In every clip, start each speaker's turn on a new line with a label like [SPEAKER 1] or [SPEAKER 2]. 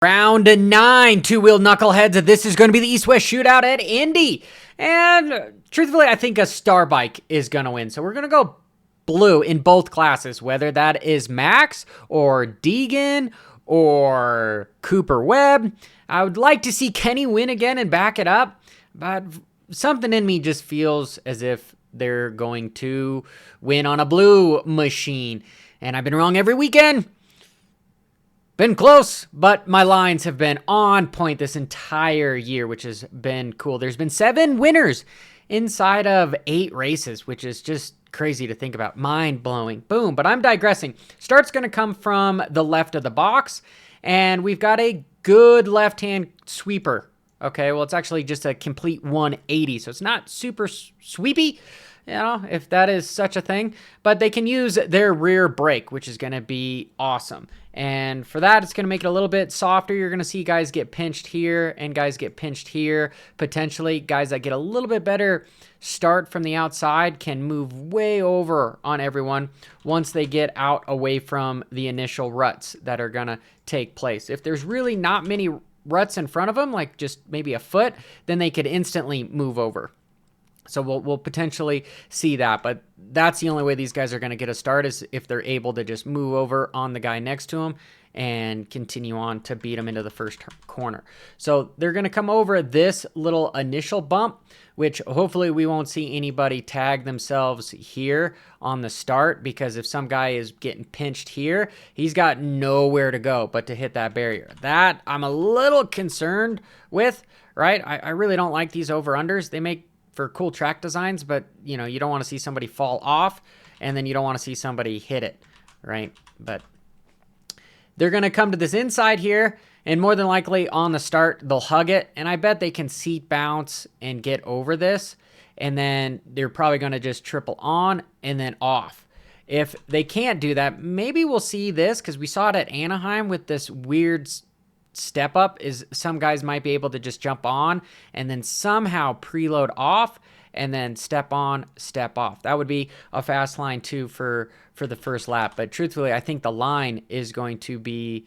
[SPEAKER 1] Round 9, two-wheel knuckleheads. This is going to be the East-West Shootout at Indy. And truthfully, I think a star bike is going to win. So we're going to go blue in both classes, whether that is Max or Deegan or Cooper Webb. I would like to see Kenny win again and back it up, but something in me just feels as if they're going to win on a blue machine. And I've been wrong every weekend. Been close, but my lines have been on point this entire year, which has been cool. There's been 7 winners inside of 8 races, which is just crazy to think about. Mind-blowing. Boom. But I'm digressing. Start's going to come from the left of the box, and we've got a good left-hand sweeper. Okay, well, it's actually just a complete 180, so it's not super sweepy, you know, if that is such a thing. But they can use their rear brake, which is going to be awesome. And for that, it's going to make it a little bit softer. You're going to see guys get pinched here and guys get pinched here. Potentially, guys that get a little bit better start from the outside can move way over on everyone once they get out away from the initial ruts that are going to take place. If there's really not many ruts in front of them, like just maybe a foot, then they could instantly move over. So we'll potentially see that, but that's the only way these guys are going to get a start is if they're able to just move over on the guy next to them and continue on to beat him into the first corner. So they're going to come over this little initial bump, which hopefully we won't see anybody tag themselves here on the start, because if some guy is getting pinched here, he's got nowhere to go but to hit that barrier. That I'm a little concerned with, right? I really don't like these over-unders. They make for cool track designs, but you know, you don't want to see somebody fall off and then you don't want to see somebody hit it, right? But they're going to come to this inside here, and more than likely on the start, they'll hug it, and I bet they can seat bounce and get over this, and then they're probably going to just triple on and then off. If they can't do that, maybe we'll see this, because we saw it at Anaheim with this weird step up, is some guys might be able to just jump on and then somehow preload off and then step on, step off. That would be a fast line too for the first lap. But truthfully, I think the line is going to be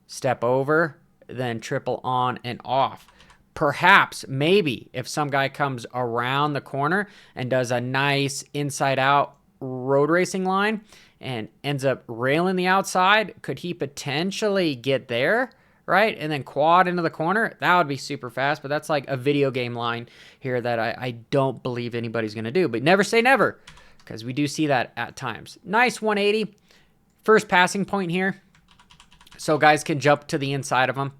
[SPEAKER 1] step over, then triple on and off. Perhaps, maybe, if some guy comes around the corner and does a nice inside out road racing line and ends up railing the outside, could he potentially get there? Right? And then quad into the corner. That would be super fast, but that's like a video game line here that I don't believe anybody's going to do. But never say never, because we do see that at times. Nice 180. First passing point here. So guys can jump to the inside of them.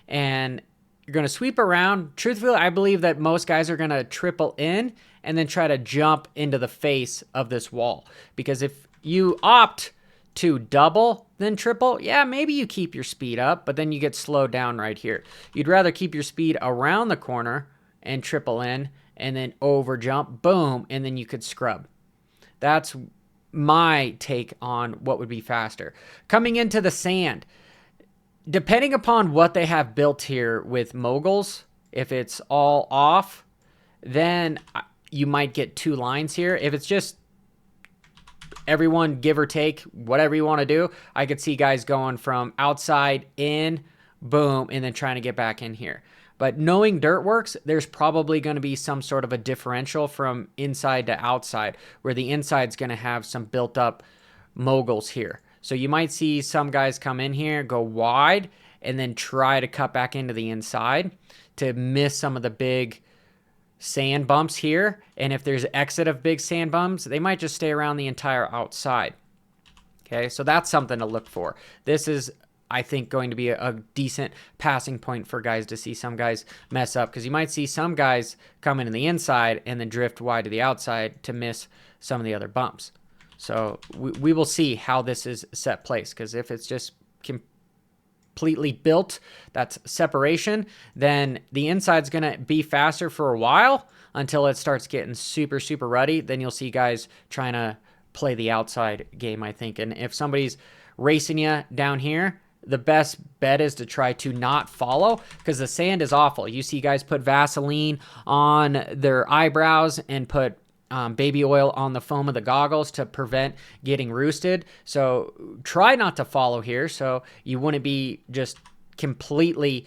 [SPEAKER 1] And you're going to sweep around. Truthfully, I believe that most guys are going to triple in and then try to jump into the face of this wall. Because if you opt to double then triple, yeah, maybe you keep your speed up, but then you get slowed down right here. You'd rather keep your speed around the corner and triple in and then over jump, boom, and then you could scrub. That's my take on what would be faster. Coming into the sand, depending upon what they have built here with moguls, if it's all off, then you might get 2 lines here. If it's just everyone give or take, whatever you want to do, I could see guys going from outside in, boom, and then trying to get back in here. But knowing dirt works, there's probably going to be some sort of a differential from inside to outside, where the inside's going to have some built up moguls here. So you might see some guys come in here, go wide, and then try to cut back into the inside to miss some of the big sand bumps here. And if there's exit of big sand bumps, they might just stay around the entire outside. Okay, so that's something to look for. This is, I think, going to be a decent passing point for guys to see some guys mess up, because you might see some guys come in the inside and then drift wide to the outside to miss some of the other bumps. So we will see how this is set place, because if it's just completely built, that's separation, then the inside's going to be faster for a while until it starts getting super, super ruddy. Then you'll see guys trying to play the outside game, I think. And if somebody's racing you down here, the best bet is to try to not follow, because the sand is awful. You see guys put Vaseline on their eyebrows and put baby oil on the foam of the goggles to prevent getting roosted. So try not to follow here, so you wouldn't be just completely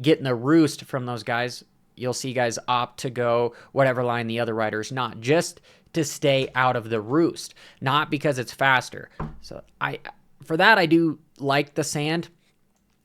[SPEAKER 1] getting the roost from those guys, you'll see guys opt to go whatever line the other rider is not, just to stay out of the roost, not because it's faster. So for that, I do like the sand.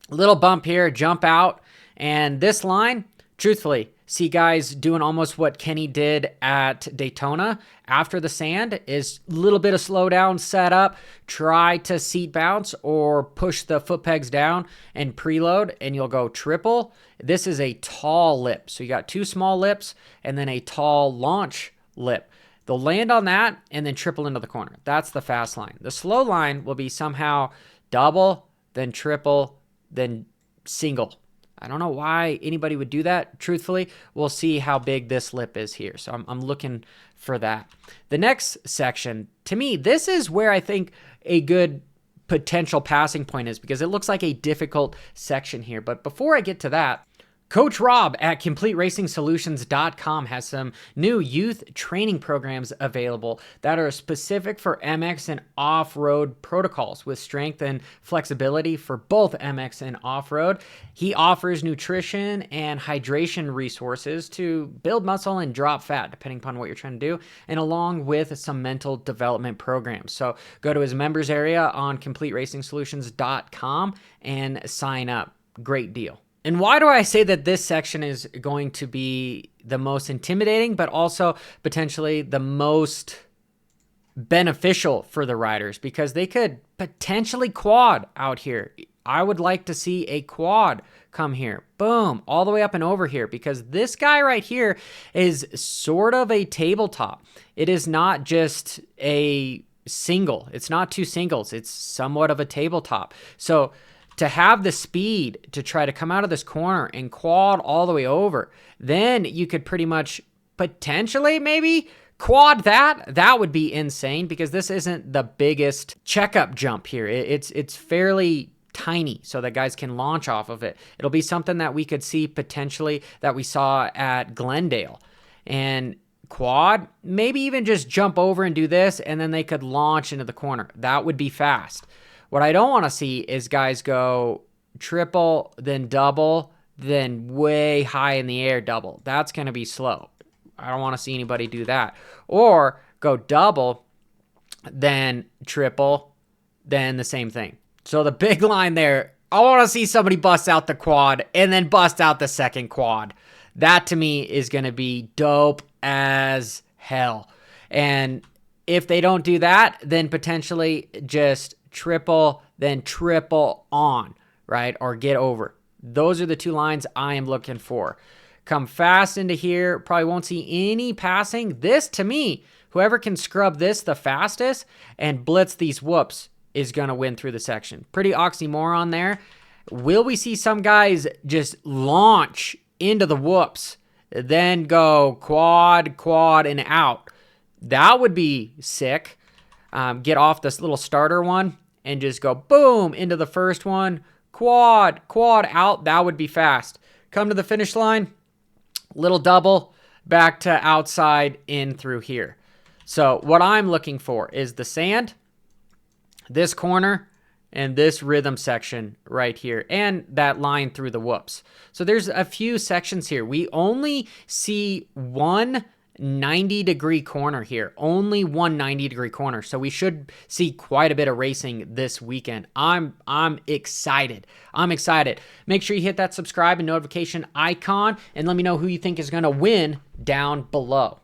[SPEAKER 1] Little bump here, jump out, and this line, truthfully, see guys doing almost what Kenny did at Daytona after the sand is a little bit of slowdown setup, try to seat bounce or push the foot pegs down and preload, and you'll go triple. This is a tall lip. So you got 2 small lips and then a tall launch lip. They'll land on that and then triple into the corner. That's the fast line. The slow line will be somehow double, then triple, then single. I don't know why anybody would do that. Truthfully, we'll see how big this lip is here. So I'm looking for that. The next section, to me, this is where I think a good potential passing point is, because it looks like a difficult section here. But before I get to that, Coach Rob at CompleteRacingSolutions.com has some new youth training programs available that are specific for MX and off-road protocols with strength and flexibility for both MX and off-road. He offers nutrition and hydration resources to build muscle and drop fat, depending upon what you're trying to do, and along with some mental development programs. So go to his members area on CompleteRacingSolutions.com and sign up. Great deal. And why do I say that this section is going to be the most intimidating, but also potentially the most beneficial for the riders? Because they could potentially quad out here. I would like to see a quad come here. Boom, all the way up and over here, because this guy right here is sort of a tabletop. It is not just a single. It's not 2 singles. It's somewhat of a tabletop. So to have the speed to try to come out of this corner and quad all the way over, then you could pretty much potentially maybe quad that. That would be insane, because this isn't the biggest checkup jump here. It's fairly tiny so that guys can launch off of it. It'll be something that we could see potentially that we saw at Glendale. And quad, maybe even just jump over and do this, and then they could launch into the corner. That would be fast. What I don't want to see is guys go triple, then double, then way high in the air double. That's going to be slow. I don't want to see anybody do that. Or go double, then triple, then the same thing. So the big line there, I want to see somebody bust out the quad and then bust out the second quad. That to me is going to be dope as hell. And if they don't do that, then potentially just triple, then triple on, right? Or get over. Those are the 2 lines I am looking for. Come fast into here. Probably won't see any passing. This, to me, whoever can scrub this the fastest and blitz these whoops is going to win through the section. Pretty oxymoron there. Will we see some guys just launch into the whoops, then go quad, and out? That would be sick. Get off this little starter one and just go boom into the first one, quad out. That would be fast. Come to the finish line, little double, back to outside, in through here. So what I'm looking for is the sand, this corner, and this rhythm section right here, and that line through the whoops. So there's a few sections here. We only see one 90-degree corner here, only one 90-degree corner. So we should see quite a bit of racing this weekend. I'm excited. Make sure you hit that subscribe and notification icon and let me know who you think is going to win down below.